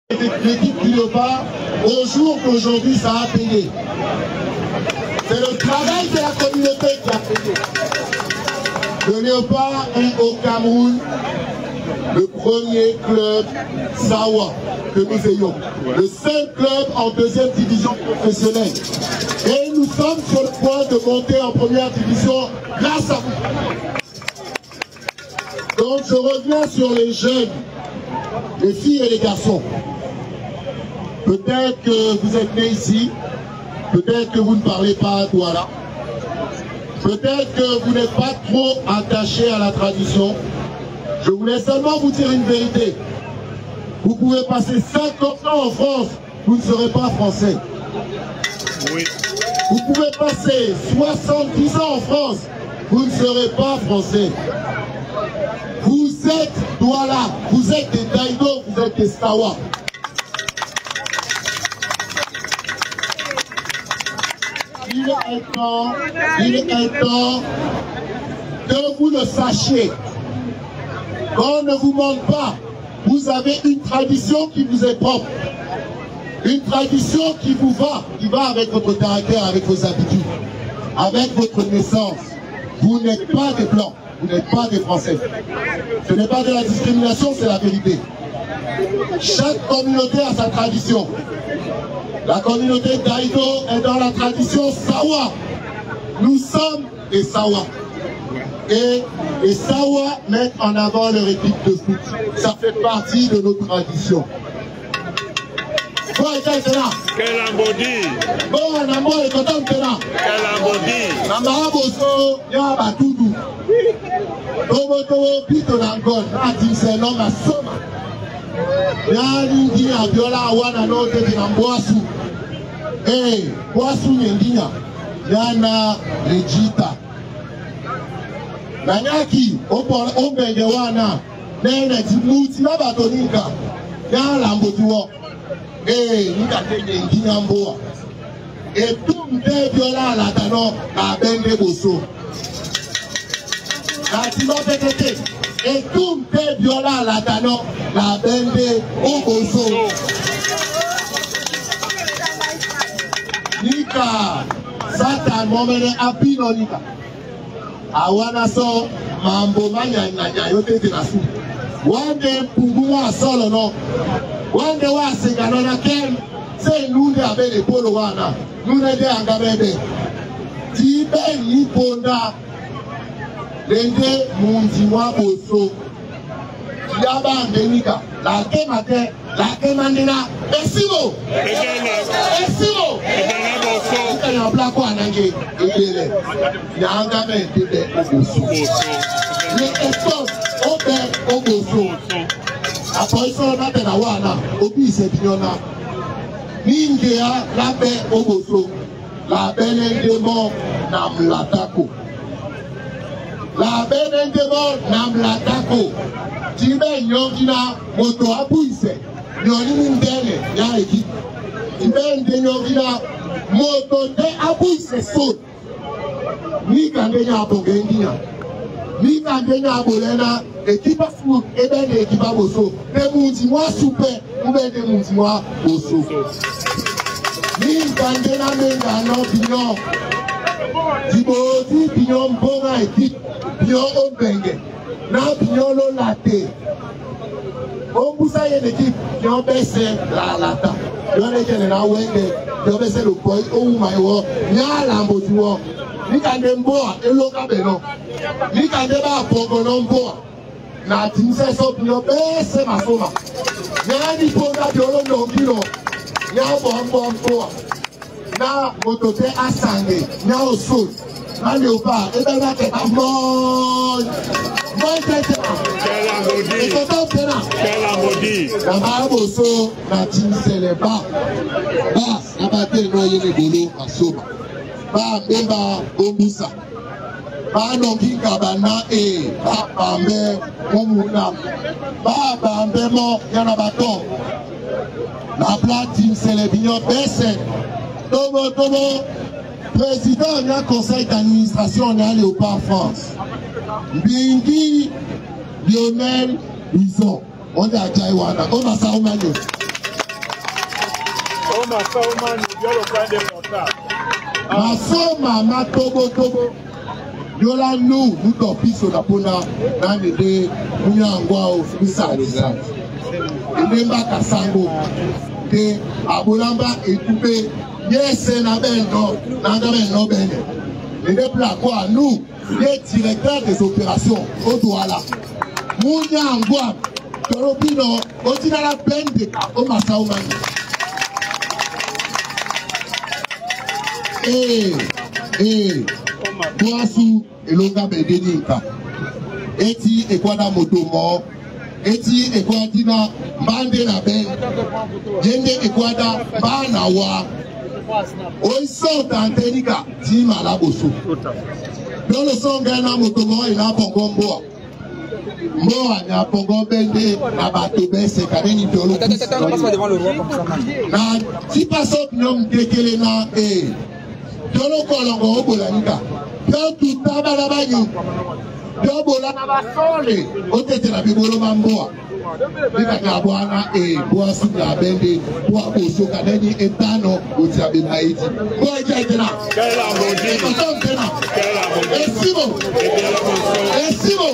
L'équipe du Léopard, au jour qu'aujourd'hui ça a payé. C'est le travail de la communauté qui a payé. Le Léopard est au Cameroun le premier club Sawa que nous ayons. Le seul club en deuxième division professionnelle. Et nous sommes sur le point de monter en première division grâce à vous. Donc je reviens sur les jeunes, les filles et les garçons. Peut-être que vous êtes nés ici, peut-être que vous ne parlez pas Douala, peut-être que vous n'êtes pas trop attaché à la tradition. Je voulais seulement vous dire une vérité. Vous pouvez passer 50 ans en France, vous ne serez pas français. Oui. Vous pouvez passer 70 ans en France, vous ne serez pas français. Vous êtes Douala, vous êtes des Daïdo, vous êtes des Sawa. Il est un temps que vous le sachiez. On ne vous ment pas. Vous avez une tradition qui vous est propre. Une tradition qui vous va, qui va avec votre caractère, avec vos habitudes, avec votre naissance. Vous n'êtes pas des Blancs, vous n'êtes pas des Français. Ce n'est pas de la discrimination, c'est la vérité. Chaque communauté a sa tradition. La communauté Daïdo est dans la tradition Sawa. Nous sommes des Sawa. Et les Sawa mettent en avant leur équipe de foot. Ça fait partie de nos traditions. Bon, Quel embodi! Bon, on a mort et content maintenant. Quel embodi! Namara Boso, Yaba Toudou. Tobo Tobo, Pito Nangon, Nadim Senom, Asoma. Yandi Abiola Awana no Teti Namboasu. Eh, Boasu Nyendina. Yana Regita. Nanyaki, Ombenge Wana. Nene Timuti Labatonika. Yana Lambotuo. Eh, Nika Tene Nyendina Mboa. Et tout le Biola Latano, la Bende Boso. La Timo Pekete. Et tout le Biola Latano, la Bende Boso. Nika, Satan, Momene Apino Nika. Awana so, Mambo Manya Nanya, Yote Tenasu. One day, Punguma Solo no. One day, Wasinganona Ken. C'est nous qui avons les polos, nous les avons. Tibe Niponda, Lende Mundiwa Boso, Yaba Denika, la Kemate, la Kemandina, Essimo, Essimo, il y a un plat quoi Nange, il y a un gamin de Boso. Les Estos, au Boso. Après ça, on a des Nawana, au pays, c'est Pignona. Ningea labe oboso, la benendemo namlatako. La benendemo namlatako. Tibe nyongina moto abuise. Nyoni ndele ya eki. Tibe nyongina moto de abuise so. Ni kandenya abongendia. Ni kandenya abolena ekipa fu ebene ekipa boso. Ne munti mwa super. Ubende mwa boso. Ni kandena menga no pinyon. Tiboti pinyon mbonga ekip. Pinyon ombenge. Na pinyon lo late. Ombusa yen ekip. Pinyon bese la lata. Yon ekene na wenge. Yon bese lo boy. Ou maiwo. Nya lambo tiwo. Ni kande mboa. Eloka beno. Ni kande ba pogono mboa. Na timse so pinyon bese masoma. Nyani ponda biolo nongilo. Nya bombo. Na motote asange. Nya osol. Na leopa. Ebe na ke bon. Bon tete. Quel embodi! Ekoto pena. Quel embodi! Na maraboso na timse le ba. Ba na bate no yele bolo asoma. Ba mbemba ombusa. Ba nongi kabana ba bambe omuna. Ba bambe mo yana baton. La platine c'est les bignons baissés. Tobo, président du conseil d'administration de Léopard France. Bingi Lionel Wison. On est à Taïwan. On a ça au Mali. Masoma matobo tobo. Yola nous topi sur la pona dans les deux Munyangwa au Missalisa. Ilemba Kasango. De Abolamba et Toupé. Yes, Nabel no, Nagabel no ben. Les deux plats quoi, nous, les directeurs des opérations au Douala. Munyangwa, Torobino, aussi dans la peine de Omasaoumani. Boasu elonga bedeninka eti ekwada motomo eti ekwadina mbande na ben yende ekwada bana wa oisota antenika tima la boso dolo songa na motomo ina pongo mboa na pongo bende na bato bese kaneni dolo na tipasok nyom kekele na Tolo kolongo obolanika. Tolo tutaba na banyu. Tolo bolana basole. Otete na bibolo mamboa. Nika na bwana boasu na bende. Boa oso kaneni etano utia bimaiti. Boa jaitena. Kela Mbodi. Ekotom tena. Kela Mbodi. Esimo. Esimo.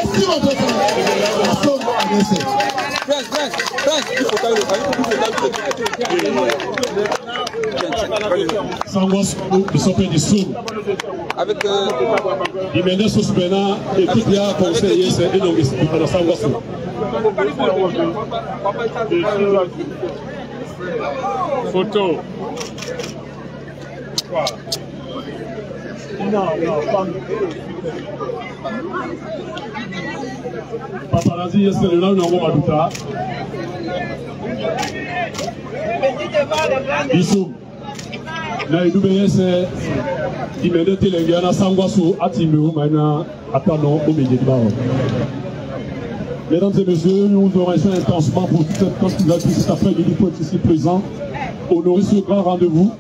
Esimo tena. Asom anese. Sangwas de Sopé du Soum. Avec Jiménez Sousbena et tout le conseiller, c'est énorme de Sangwas. Photo. Paparazzi, c'est le nom de Maduta. Issoum. Na IDBS Jiménez Telengiana Sangwasu Atimu Maina Atano Omedibao. Mesdames et messieurs, nous vous remercions intensement pour toute cette candidature cet après-midi pour être ici présent, honorer ce grand rendez-vous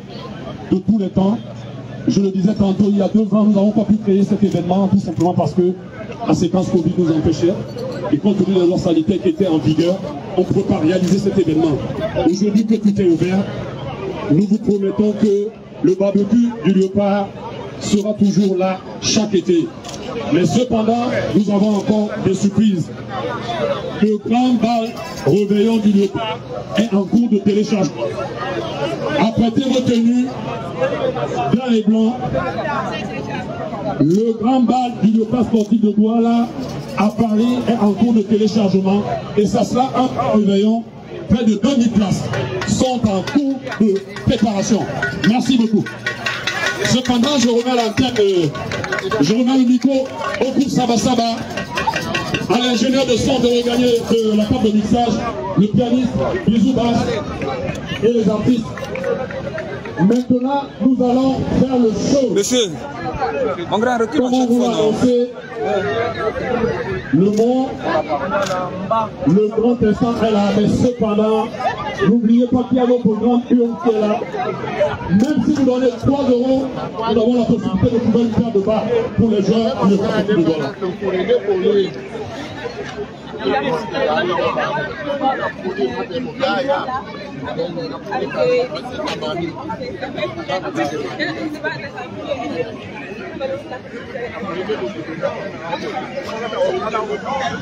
de tous les temps. Je le disais tantôt, il y a 2 ans, nous n'avons pas pu créer cet événement tout simplement parce que la séquence Covid nous empêchait et compte tenu des lois sanitaires qui étaient en vigueur, on ne pouvait pas réaliser cet événement. Aujourd'hui que tout est ouvert, nous vous promettons que le barbecue du Léopard sera toujours là chaque été. Mais cependant, nous avons encore des surprises. Le grand bal réveillon du Léopard est en cours de téléchargement. Apprêtez vos tenues, blanc et blanc. Le grand bal du Léopard sportif de Douala à Paris est en cours de téléchargement et ça sera un réveillon. Près de 2000 places sont en cours de préparation. Merci beaucoup. Cependant, je remets l'antenne, je remets le micro au groupe Saba Saba, à l'ingénieur de son de regagner de la table de mixage, le pianiste Bisou Bass et les artistes. Maintenant, nous allons faire le show. Monsieur, mon grand recul. Comment vous annoncez le mot, le grand instant est là, mais cependant, n'oubliez pas qu'il y a notre grande urne qui est là. Même si vous donnez 3 €, nous avons la possibilité de trouver une paire de bas pour les joueurs de partie de Douala.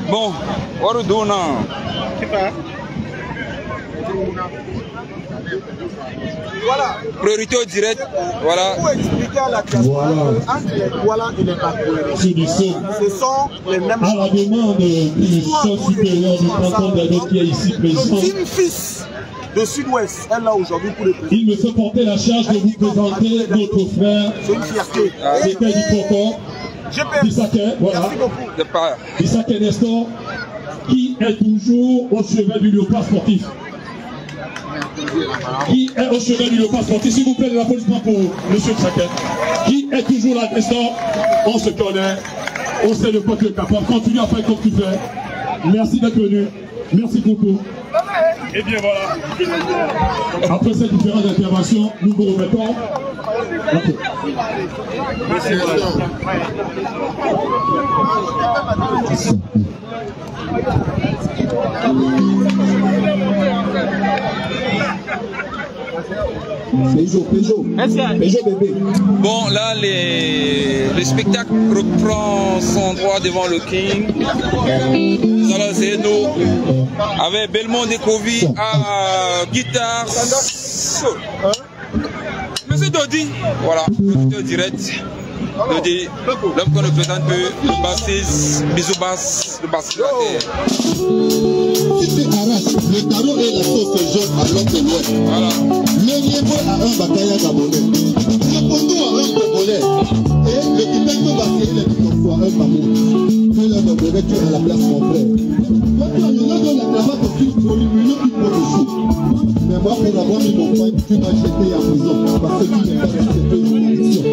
Bon, Waruduna. Voilà. Priorité au direct. Voilà. Pour expliquer à la diaspora entre les Douala et les Bakouérés, ce sont les mêmes à la demande du chef supérieur du canton d'Ado qui est ici présent. Le fils de Sud-Ouest est là aujourd'hui pour le présenter. Il me fait porter la charge de vous présenter notre frère. C'est une fierté. C'était du Poko. Bissaké, voilà. Bissaké Nestor, qui est toujours au chevet du Léopard sportif. Qui est au chevet du Léopard sportif. S'il vous plaît, de l'applaudissement pour M. Bissaké. Qui est toujours là, Nestor. On se connaît. On sait de quoi tu es capable. Continue à faire comme tu fais. Merci d'être venu. Merci pour tout. Et bien voilà. Après ces différentes interventions, nous vous remettons. Okay. Merci. Peugeot bébé. Bon, là, le spectacle reprend son droit devant le King. Nous allons essayer nous avec Belmont Décovi à guitare. Monsieur Dodi, voilà, producteur direct. Dodi, l'homme qu'on nous présente un peu, le bassiste, bisous basse, le bassiste de la terre. Si tu arraches, le tarot et la sauce jaune à l'autre l'ouest. Voilà. Le niveau a un bataillon gabonais. Le pondo a un congolais. Et le Kipengo va créer les microphones à un mamour. Que l'un de tu es à la place mon frère. Quand tu as le nom de la cravate au fil pour lui, il faut le chou. Mais moi, pour avoir mis mon point, tu m'as jeté en prison. Parce que tu n'es pas respecté une condition.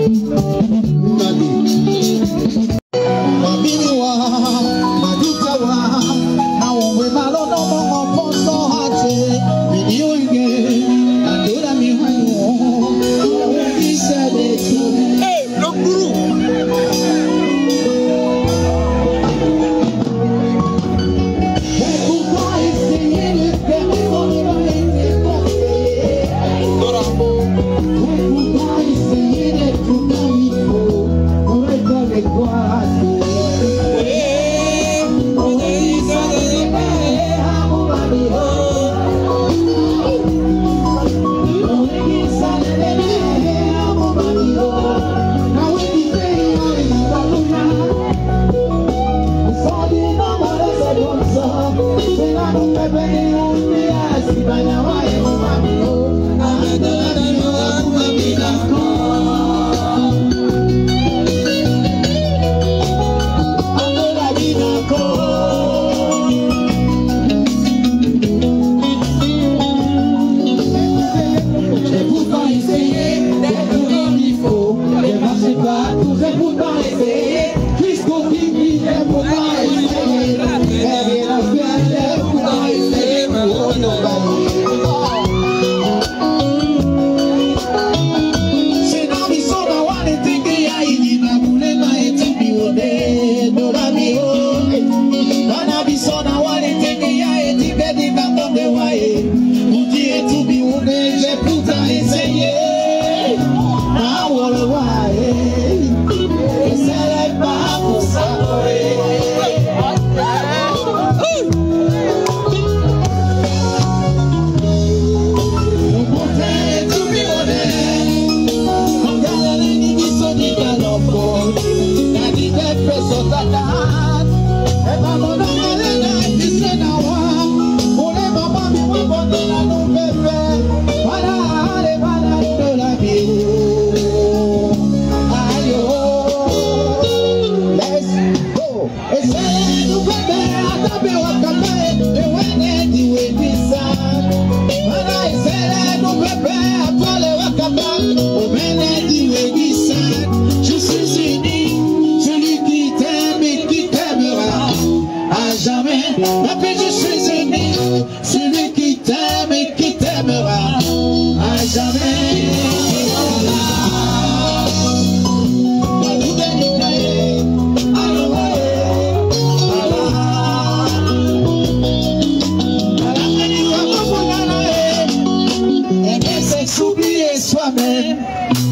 Nani. Mabinoa, Madikawa, Naomwe Malono, Monso Hate, Video again, Adora Mihayo, he said it. Hey, le gourou!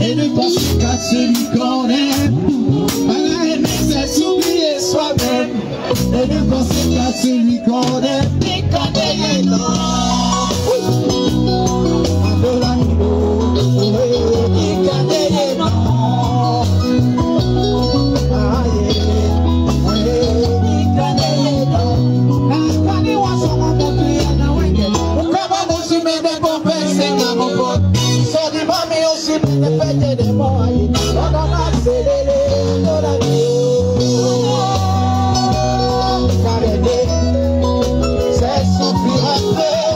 Et ne pense qu'à celui qu'on aime. Voilà, aimer c'est s'oublier soi-même. Et ne pense qu'à celui qu'on aime. Et qu'on est là. C'est souffrir un peu.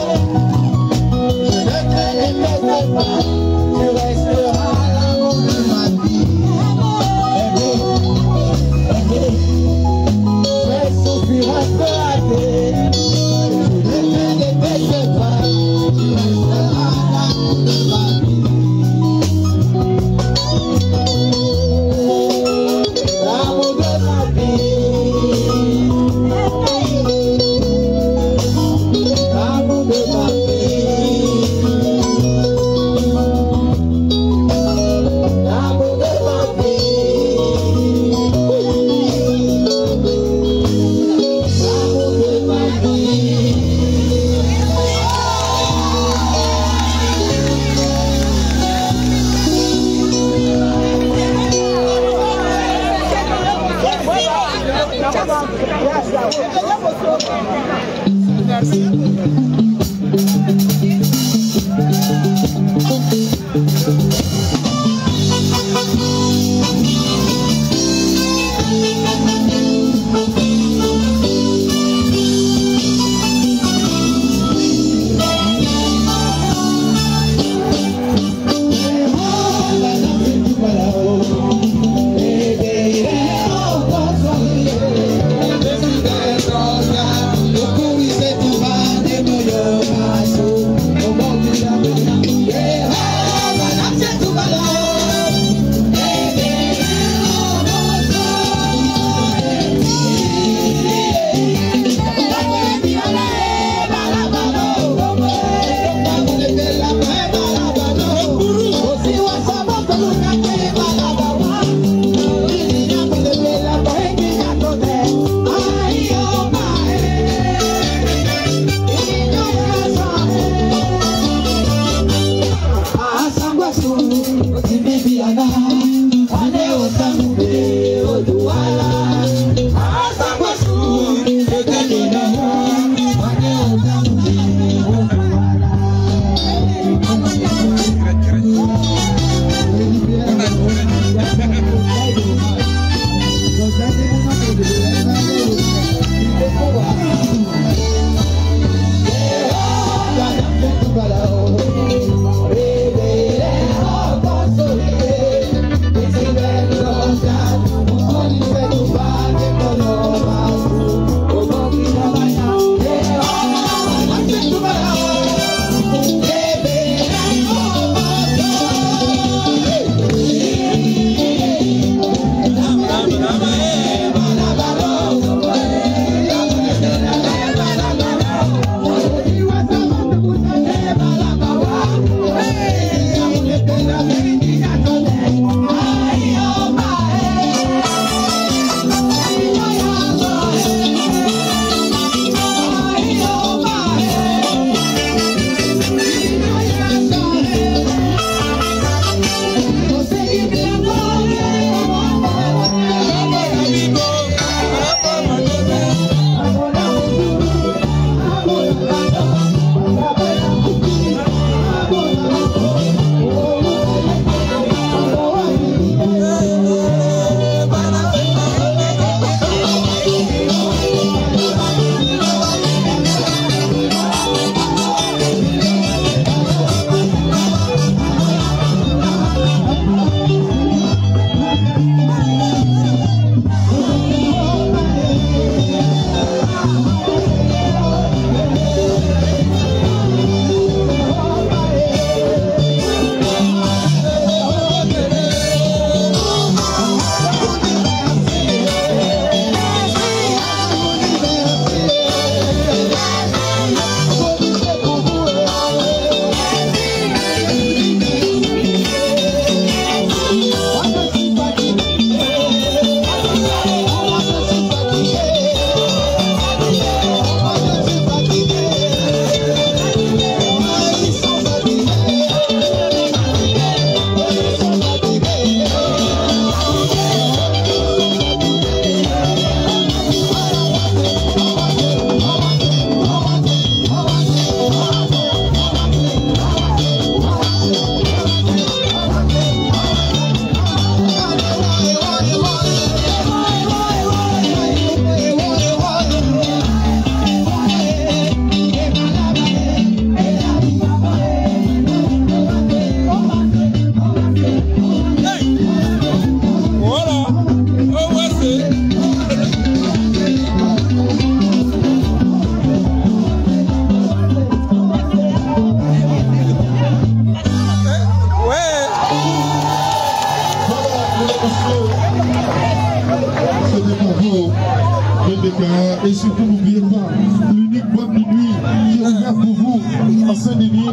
Et surtout, n'oubliez pas, l'unique boîte de nuit qui est ouverte pour vous à Saint-Denis,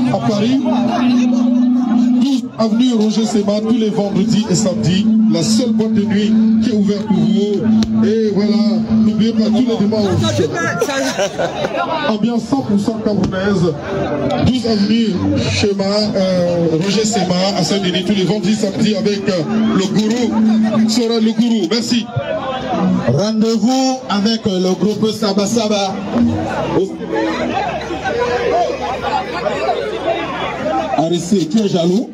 à Paris. 12 avenue Roger Sema, tous les vendredis et samedis. La seule boîte de nuit qui est ouverte pour vous. Et voilà, n'oubliez pas tous les dimanches. Ambiance 100% camerounaise. 12 avenue Roger Sema à Saint-Denis, tous les vendredis, samedis avec le gourou. Sera le gourou. Merci. Rendez-vous avec le groupe Saba Saba. Arrêtez, tu es jaloux?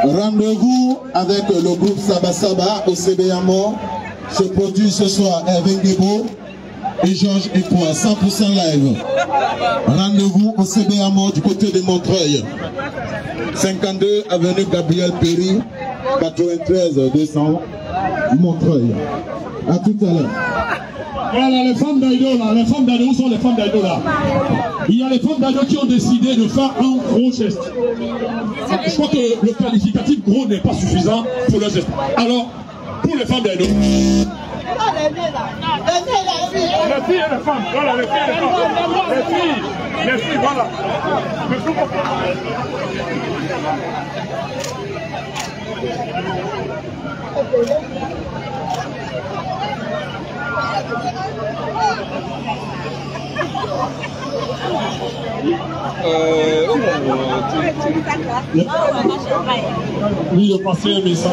Rendez-vous avec le groupe Saba Saba au CBAMO. Se produit ce soir Hervé Ngebo et Georges Epois, 100% live. Rendez-vous au CBAMO du côté de Montreuil. 52 avenue Gabriel Péry, 93 200 Montreuil. À tout à l'heure. Voilà les femmes d'Aïdo là, les femmes d'Aïdo, où sont les femmes d'Aïdo là? Il y a les femmes d'Aïdo qui ont décidé de faire un gros geste. Je crois que le qualificatif gros n'est pas suffisant pour le geste. Alors, pour les femmes d'Aïdo. Les filles et les femmes, voilà, les filles et les filles, voilà. Oui, le passé un message.